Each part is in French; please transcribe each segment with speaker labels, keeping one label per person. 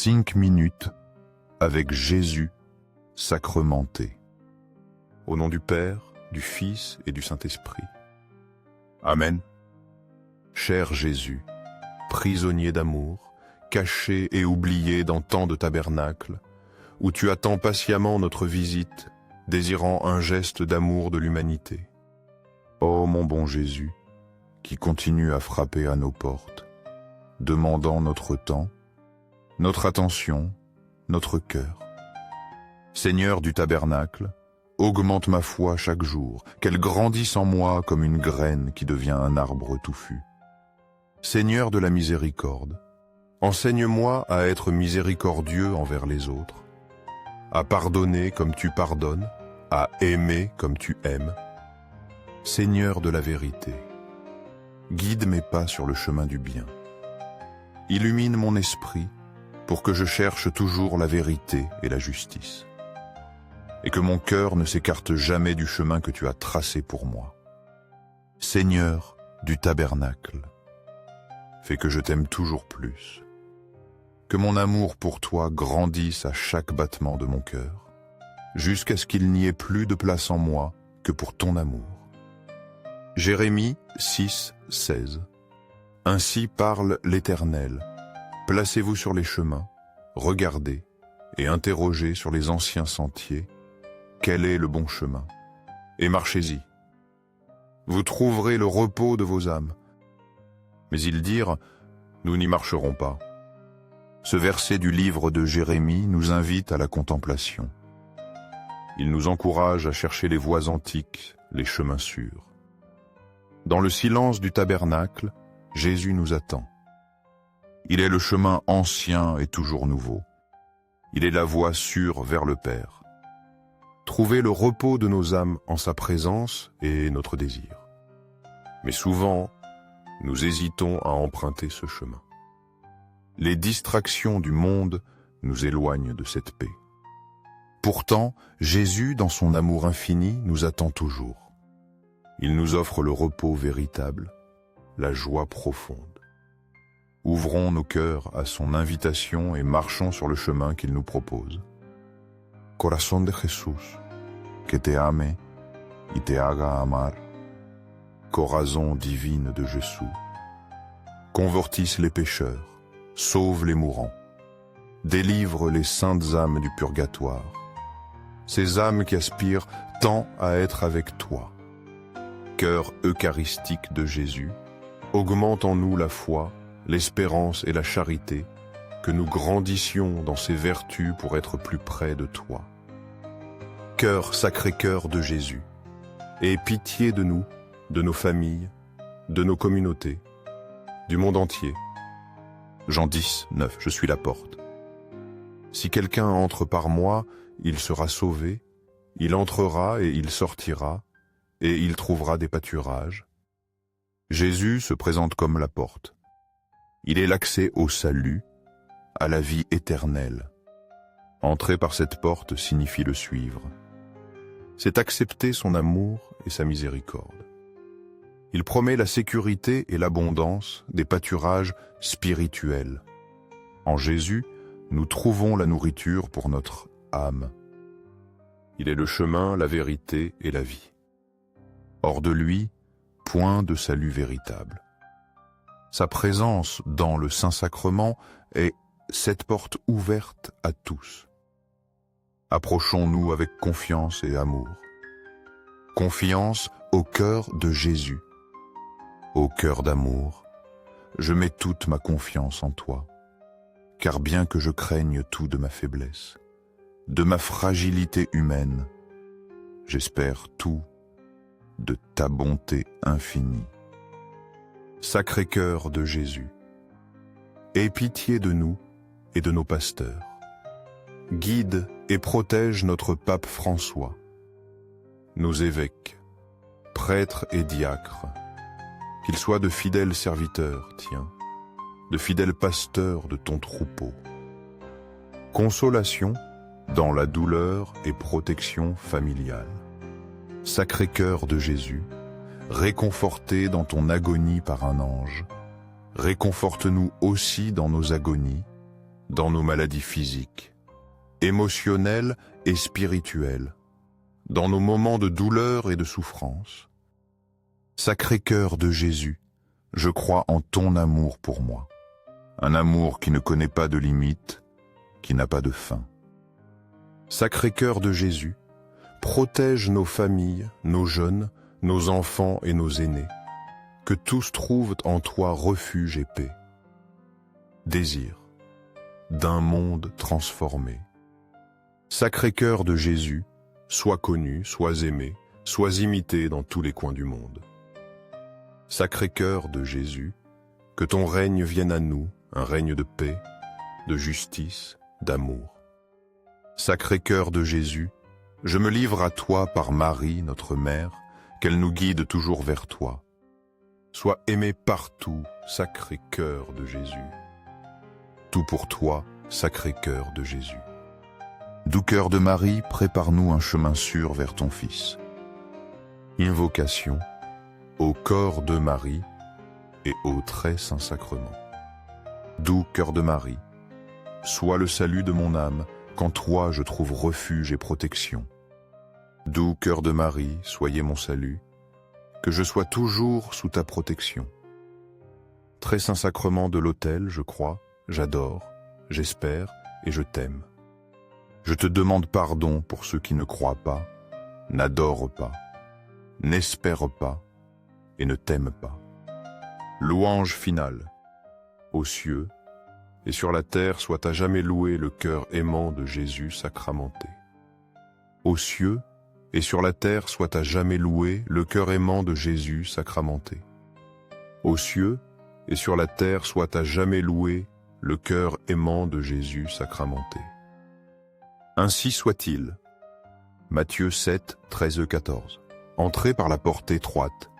Speaker 1: 5 minutes avec Jésus sacramenté. Au nom du Père, du Fils et du Saint-Esprit. Amen. Cher Jésus, prisonnier d'amour, caché et oublié dans tant de tabernacles, où tu attends patiemment notre visite, désirant un geste d'amour de l'humanité. Ô mon bon Jésus, qui continue à frapper à nos portes, demandant notre temps, notre attention, notre cœur. Seigneur du tabernacle, augmente ma foi chaque jour, qu'elle grandisse en moi comme une graine qui devient un arbre touffu. Seigneur de la miséricorde, enseigne-moi à être miséricordieux envers les autres, à pardonner comme tu pardonnes, à aimer comme tu aimes. Seigneur de la vérité, guide mes pas sur le chemin du bien. Illumine mon esprit pour que je cherche toujours la vérité et la justice, et que mon cœur ne s'écarte jamais du chemin que tu as tracé pour moi. Seigneur du tabernacle, fais que je t'aime toujours plus, que mon amour pour toi grandisse à chaque battement de mon cœur, jusqu'à ce qu'il n'y ait plus de place en moi que pour ton amour. Jérémie 6, 16. Ainsi parle l'Éternel. Placez-vous sur les chemins, regardez et interrogez sur les anciens sentiers quel est le bon chemin, et marchez-y. Vous trouverez le repos de vos âmes. Mais ils dirent, nous n'y marcherons pas. Ce verset du livre de Jérémie nous invite à la contemplation. Il nous encourage à chercher les voies antiques, les chemins sûrs. Dans le silence du tabernacle, Jésus nous attend. Il est le chemin ancien et toujours nouveau. Il est la voie sûre vers le Père. Trouver le repos de nos âmes en sa présence est notre désir. Mais souvent, nous hésitons à emprunter ce chemin. Les distractions du monde nous éloignent de cette paix. Pourtant, Jésus, dans son amour infini, nous attend toujours. Il nous offre le repos véritable, la joie profonde. Ouvrons nos cœurs à son invitation et marchons sur le chemin qu'il nous propose. Corazón de Jesús, que te ame y te haga amar. Corazon divine de Jésus, convertisse les pécheurs, sauve les mourants, délivre les saintes âmes du purgatoire, ces âmes qui aspirent tant à être avec toi. Cœur eucharistique de Jésus, augmente en nous la foi, l'espérance et la charité, que nous grandissions dans ces vertus pour être plus près de toi. Cœur Sacré-Cœur de Jésus, aie pitié de nous, de nos familles, de nos communautés, du monde entier. Jean 10, 9, je suis la porte. Si quelqu'un entre par moi, il sera sauvé, il entrera et il sortira, et il trouvera des pâturages. Jésus se présente comme la porte. Il est l'accès au salut, à la vie éternelle. Entrer par cette porte signifie le suivre. C'est accepter son amour et sa miséricorde. Il promet la sécurité et l'abondance des pâturages spirituels. En Jésus, nous trouvons la nourriture pour notre âme. Il est le chemin, la vérité et la vie. Hors de lui, point de salut véritable. Sa présence dans le Saint-Sacrement est cette porte ouverte à tous. Approchons-nous avec confiance et amour. Confiance au cœur de Jésus. Ô cœur d'amour, je mets toute ma confiance en toi, car bien que je craigne tout de ma faiblesse, de ma fragilité humaine, j'espère tout de ta bonté infinie. Sacré-Cœur de Jésus, aie pitié de nous et de nos pasteurs. Guide et protège notre pape François, nos évêques, prêtres et diacres, qu'ils soient de fidèles serviteurs, tiens, de fidèles pasteurs de ton troupeau. Consolation dans la douleur et protection familiale. Sacré-Cœur de Jésus, réconforté dans ton agonie par un ange, réconforte-nous aussi dans nos agonies, dans nos maladies physiques, émotionnelles et spirituelles, dans nos moments de douleur et de souffrance. Sacré-Cœur de Jésus, je crois en ton amour pour moi, un amour qui ne connaît pas de limites, qui n'a pas de fin. Sacré-Cœur de Jésus, protège nos familles, nos jeunes, nos enfants et nos aînés, que tous trouvent en toi refuge et paix. Désir d'un monde transformé. Sacré-Cœur de Jésus, sois connu, sois aimé, sois imité dans tous les coins du monde. Sacré-Cœur de Jésus, que ton règne vienne à nous, un règne de paix, de justice, d'amour. Sacré-Cœur de Jésus, je me livre à toi par Marie, notre mère, qu'elle nous guide toujours vers toi. Sois aimé partout, Sacré-Cœur de Jésus. Tout pour toi, Sacré-Cœur de Jésus. Doux cœur de Marie, prépare-nous un chemin sûr vers ton Fils. Invocation au corps de Marie et au très saint sacrement. Doux cœur de Marie, sois le salut de mon âme, qu'en toi je trouve refuge et protection. Doux cœur de Marie, soyez mon salut, que je sois toujours sous ta protection. Très saint sacrement de l'autel, je crois, j'adore, j'espère et je t'aime. Je te demande pardon pour ceux qui ne croient pas, n'adorent pas, n'espèrent pas et ne t'aiment pas. Louange finale, aux cieux et sur la terre soit à jamais loué le cœur aimant de Jésus sacramenté. Aux cieux et sur la terre soit à jamais loué le cœur aimant de Jésus sacramenté. Aux cieux et sur la terre soit à jamais loué le cœur aimant de Jésus sacramenté. Ainsi soit-il. Matthieu 7, 13-14. Entrez par la porte étroite,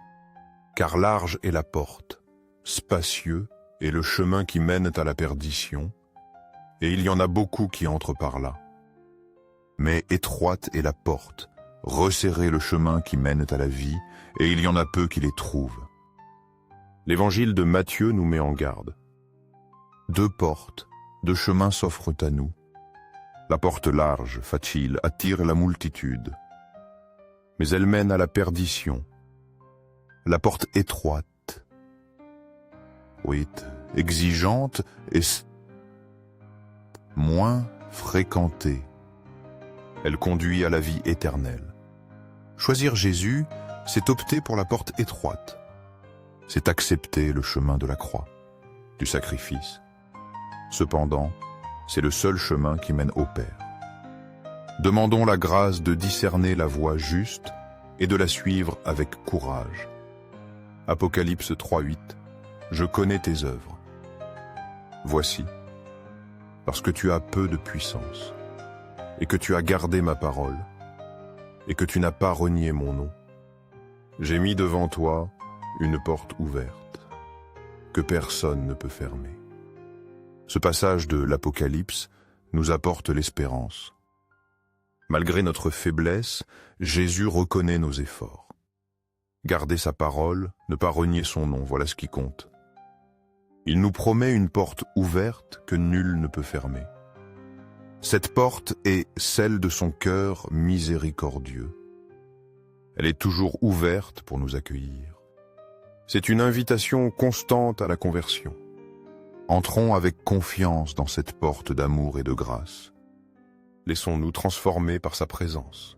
Speaker 1: car large est la porte, spacieux est le chemin qui mène à la perdition, et il y en a beaucoup qui entrent par là. Mais étroite est la porte, resserré le chemin qui mène à la vie, et il y en a peu qui les trouvent. L'évangile de Matthieu nous met en garde. Deux portes, deux chemins s'offrent à nous. La porte large, facile, attire la multitude, mais elle mène à la perdition. La porte étroite, oui, exigeante et moins fréquentée, elle conduit à la vie éternelle. Choisir Jésus, c'est opter pour la porte étroite. C'est accepter le chemin de la croix, du sacrifice. Cependant, c'est le seul chemin qui mène au Père. Demandons la grâce de discerner la voie juste et de la suivre avec courage. Apocalypse 3:8. Je connais tes œuvres. Voici, parce que tu as peu de puissance, et que tu as gardé ma parole, et que tu n'as pas renié mon nom, j'ai mis devant toi une porte ouverte, que personne ne peut fermer. Ce passage de l'Apocalypse nous apporte l'espérance. Malgré notre faiblesse, Jésus reconnaît nos efforts. Garder sa parole, ne pas renier son nom, voilà ce qui compte. Il nous promet une porte ouverte que nul ne peut fermer. Cette porte est celle de son cœur miséricordieux. Elle est toujours ouverte pour nous accueillir. C'est une invitation constante à la conversion. Entrons avec confiance dans cette porte d'amour et de grâce. Laissons-nous transformer par sa présence.